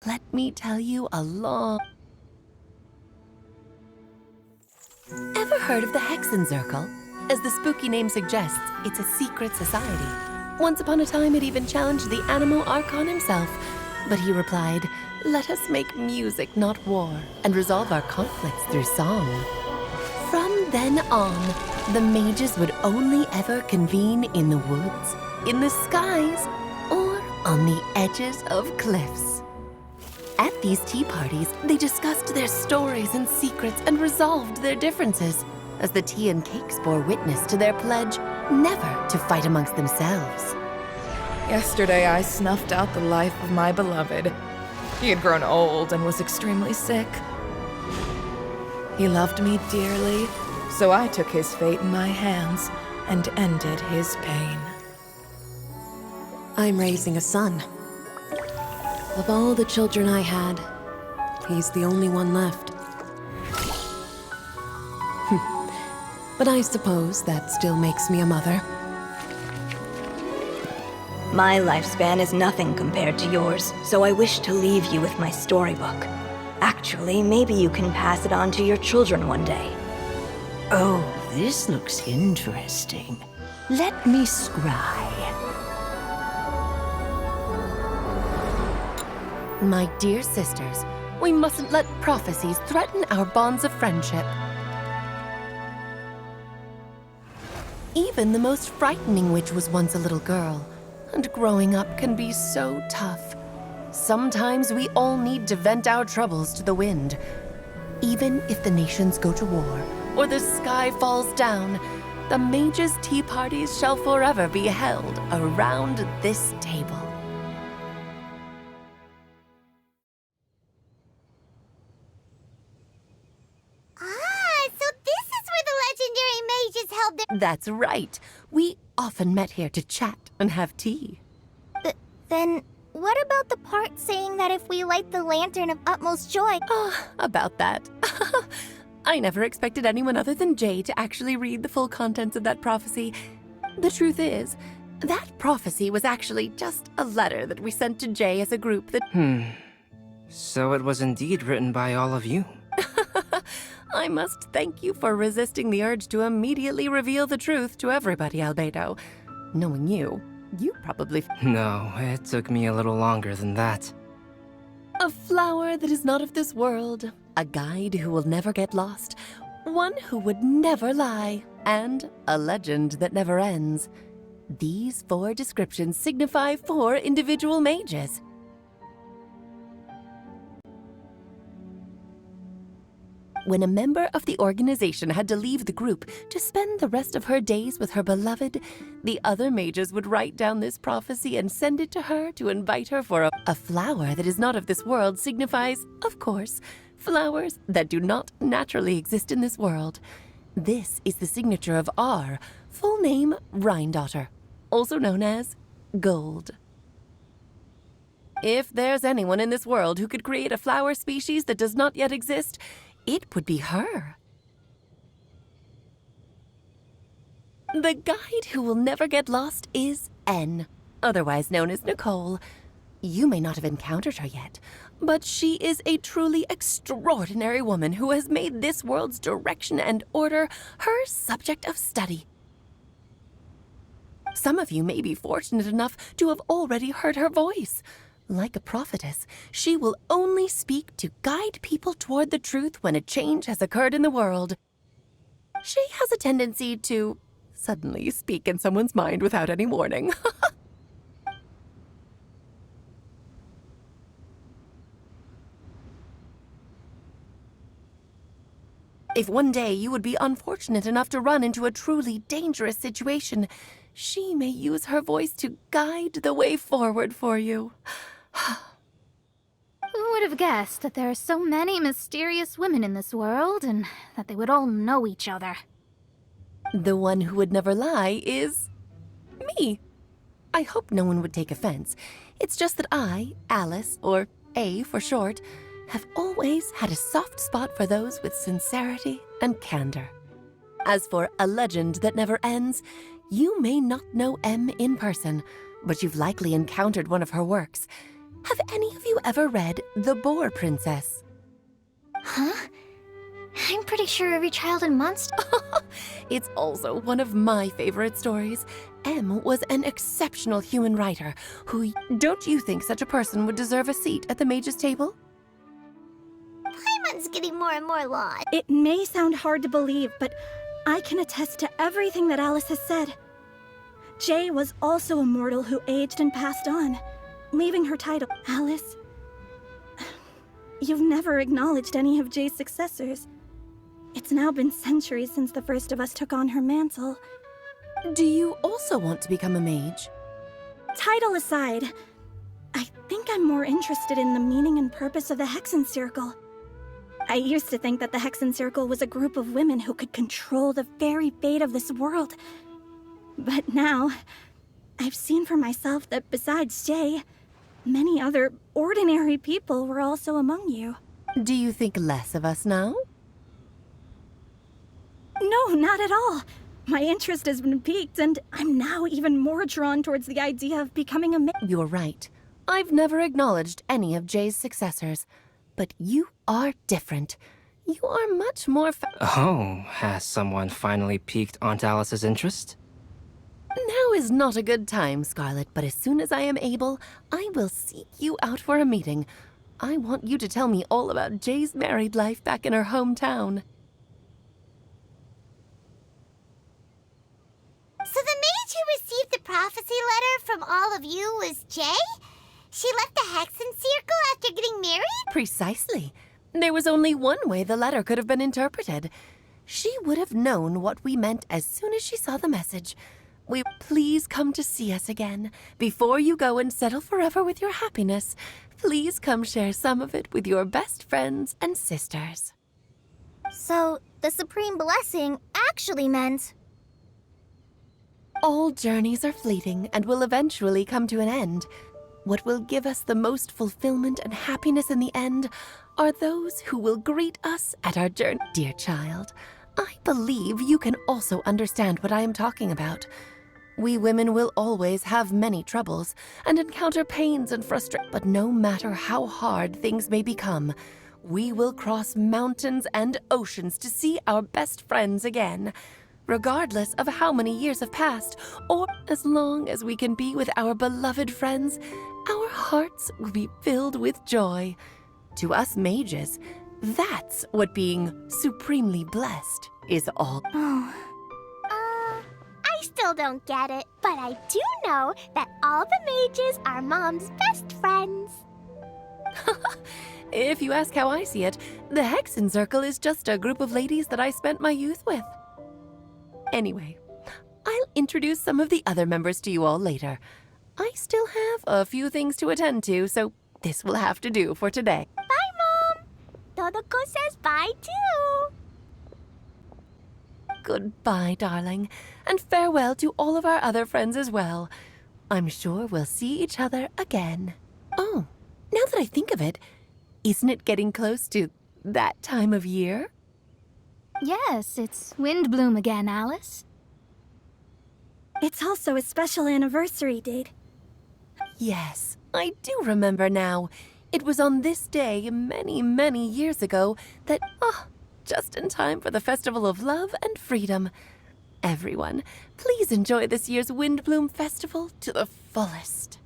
Let me tell you a long... Ever heard of the Hexenzirkel? As the spooky name suggests, it's a secret society. Once upon a time, it even challenged the Animo Archon himself. But he replied, "Let us make music, not war, and resolve our conflicts through song." From then on, the mages would only ever convene in the woods, in the skies, or on the edges of cliffs. At these tea parties, they discussed their stories and secrets and resolved their differences, as the tea and cakes bore witness to their pledge never to fight amongst themselves. Yesterday, I snuffed out the life of my beloved. He had grown old and was extremely sick. He loved me dearly, so I took his fate in my hands and ended his pain. I'm raising a son. Of all the children I had, he's the only one left. But I suppose that still makes me a mother. My lifespan is nothing compared to yours, so I wish to leave you with my storybook. Actually, maybe you can pass it on to your children one day. Oh, this looks interesting. Let me scry. My dear sisters, we mustn't let prophecies threaten our bonds of friendship. Even the most frightening witch was once a little girl, and growing up can be so tough. Sometimes we all need to vent our troubles to the wind. Even if the nations go to war, or the sky falls down, the mages' tea parties shall forever be held around this table. That's right. We often met here to chat and have tea. Then, what about the part saying that if we light the lantern of utmost joy? About that. I never expected anyone other than Jay to actually read the full contents of that prophecy. The truth is, that prophecy was actually just a letter that we sent to Jay as a group that... So it was indeed written by all of you. I must thank you for resisting the urge to immediately reveal the truth to everybody, Albedo. Knowing you, you probably... No, it took me a little longer than that. A flower that is not of this world, a guide who will never get lost, one who would never lie, and a legend that never ends. These 4 descriptions signify 4 individual mages. When a member of the organization had to leave the group to spend the rest of her days with her beloved, the other mages would write down this prophecy and send it to her to invite her for a flower that is not of this world signifies, of course, flowers that do not naturally exist in this world. This is the signature of our full name, Rhine-daughter, also known as Gold. If there's anyone in this world who could create a flower species that does not yet exist, it would be her. The guide who will never get lost is N, otherwise known as Nicole. You may not have encountered her yet, but she is a truly extraordinary woman who has made this world's direction and order her subject of study. Some of you may be fortunate enough to have already heard her voice. Like a prophetess, she will only speak to guide people toward the truth when a change has occurred in the world. She has a tendency to suddenly speak in someone's mind without any warning. If one day you would be unfortunate enough to run into a truly dangerous situation, she may use her voice to guide the way forward for you. Who would have guessed that there are so many mysterious women in this world, and that they would all know each other? The one who would never lie is... me. I hope no one would take offense. It's just that I, Alice, or A for short, have always had a soft spot for those with sincerity and candor. As for a legend that never ends, you may not know M in person, but you've likely encountered one of her works. Have any of you ever read The Boar Princess? Huh? I'm pretty sure every child in Monster... It's also one of my favorite stories. M was an exceptional human writer who... Don't you think such a person would deserve a seat at the mage's table? Paimon's getting more and more lost. It may sound hard to believe, but I can attest to everything that Alice has said. Jay was also a mortal who aged and passed on, leaving her title. Alice, you've never acknowledged any of Jay's successors. It's now been centuries since the first of us took on her mantle. Do you also want to become a mage? Title aside, I think I'm more interested in the meaning and purpose of the Hexenzirkel. I used to think that the Hexenzirkel was a group of women who could control the very fate of this world. But now, I've seen for myself that besides Jay, many other ordinary people were also among you. Do you think less of us now? No, not at all. My interest has been piqued, and I'm now even more drawn towards the idea of becoming a mage. You're right. I've never acknowledged any of Jay's successors. But you are different. You are much more Oh, has someone finally piqued Aunt Alice's interest? Now is not a good time, Scarlet, but as soon as I am able, I will seek you out for a meeting. I want you to tell me all about Jay's married life back in her hometown. So the mage who received the prophecy letter from all of you was Jay? She left the Hexenzirkel after getting married? Precisely. There was only one way the letter could have been interpreted. She would have known what we meant as soon as she saw the message. Please come to see us again. Before you go and settle forever with your happiness, please come share some of it with your best friends and sisters. So, the supreme blessing actually meant... All journeys are fleeting and will eventually come to an end. What will give us the most fulfillment and happiness in the end are those who will greet us at our journey. Dear child, I believe you can also understand what I am talking about. We women will always have many troubles and encounter pains and frustrations. But no matter how hard things may become, we will cross mountains and oceans to see our best friends again. Regardless of how many years have passed, or as long as we can be with our beloved friends, our hearts will be filled with joy. To us mages, that's what being supremely blessed is all. I still don't get it, but I do know that all the mages are Mom's best friends. If you ask how I see it, the Hexenzirkel is just a group of ladies that I spent my youth with. Anyway, I'll introduce some of the other members to you all later. I still have a few things to attend to, so this will have to do for today. Bye, Mom! Todoko says bye, too! Goodbye, darling, and farewell to all of our other friends as well. I'm sure we'll see each other again. Oh, now that I think of it, isn't it getting close to that time of year? Yes, it's windblume again, Alice. It's also a special anniversary date. Yes, I do remember now. It was on this day many, many years ago that, just in time for the Festival of Love and Freedom. Everyone, please enjoy this year's Windblume Festival to the fullest.